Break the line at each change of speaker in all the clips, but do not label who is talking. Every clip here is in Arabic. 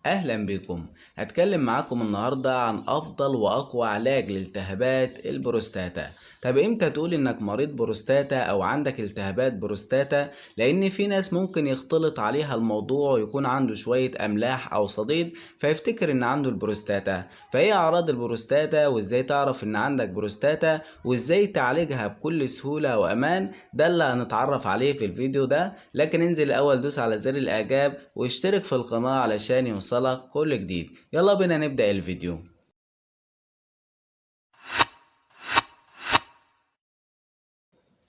أهلا بكم. هتكلم معاكم النهاردة عن أفضل وأقوى علاج لالتهابات البروستاتا. طب إمتى تقول إنك مريض بروستاتا أو عندك التهابات بروستاتا؟ لأن في ناس ممكن يختلط عليها الموضوع ويكون عنده شوية أملاح أو صديد فيفتكر إن عنده البروستاتا. فإيه أعراض البروستاتا وإزاي تعرف إن عندك بروستاتا وإزاي تعالجها بكل سهولة وأمان؟ ده اللي هنتعرف عليه في الفيديو ده. لكن انزل الأول دوس على زر الإعجاب واشترك في القناة علشان يوصلك كل جديد. يلا بينا نبدأ الفيديو.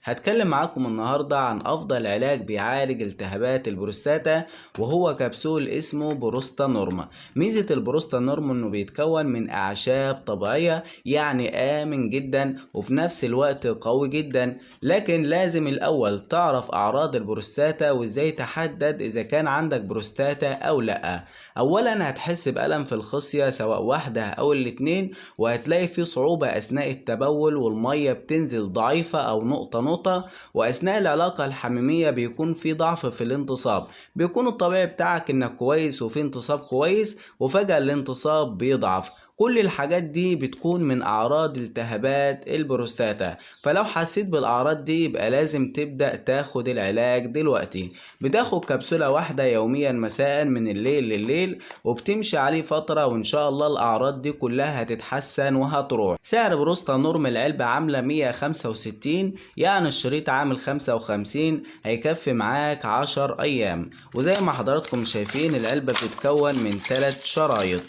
هتكلم معاكم النهاردة عن أفضل علاج بيعالج التهابات البروستاتا وهو كبسول اسمه بروستا نورما. ميزة البروستا نورما إنه بيتكون من أعشاب طبيعية، يعني آمن جدا وفي نفس الوقت قوي جدا. لكن لازم الأول تعرف أعراض البروستاتا وإزاي تحدد إذا كان عندك بروستاتا أو لأ. أولا هتحس بألم في الخصية سواء واحدة أو الاتنين، وهتلاقي في صعوبة أثناء التبول والمية بتنزل ضعيفة أو نقطة. وأثناء العلاقة الحميمية بيكون في ضعف في الانتصاب. بيكون الطبيعي بتاعك إنك كويس وفي انتصاب كويس، وفجأة الانتصاب بيضعف. كل الحاجات دي بتكون من أعراض التهابات البروستاتا. فلو حسيت بالأعراض دي يبقى لازم تبدأ تاخد العلاج دلوقتي. بتاخد كبسولة واحدة يوميا مساء من الليل لليل، وبتمشي عليه فترة وإن شاء الله الأعراض دي كلها هتتحسن وهتروح. سعر بروستا نورم العلبة عاملة 165، يعني الشريط عامل 55، هيكفي معاك 10 أيام. وزي ما حضراتكم شايفين العلبة بتتكون من 3 شرايط،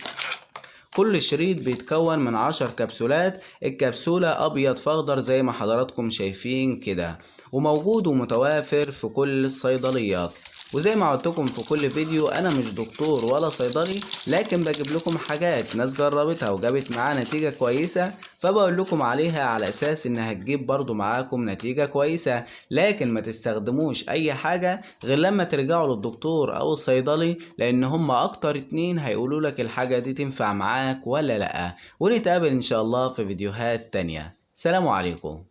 كل شريط بيتكون من 10 كبسولات. الكبسولة أبيض فأخضر زي ما حضراتكم شايفين كده، وموجود ومتوافر في كل الصيدليات. وزي ما قلتلكم في كل فيديو أنا مش دكتور ولا صيدلي، لكن بجيب لكم حاجات ناس جربتها وجابت معاها نتيجة كويسة، فبقول لكم عليها على أساس إنها هتجيب برضو معاكم نتيجة كويسة. لكن ما تستخدموش أي حاجة غير لما ترجعوا للدكتور أو الصيدلي، لأن هم أكتر اتنين هيقولوا لك الحاجة دي تنفع معاك ولا لأ. ونتقابل إن شاء الله في فيديوهات تانية. سلام عليكم.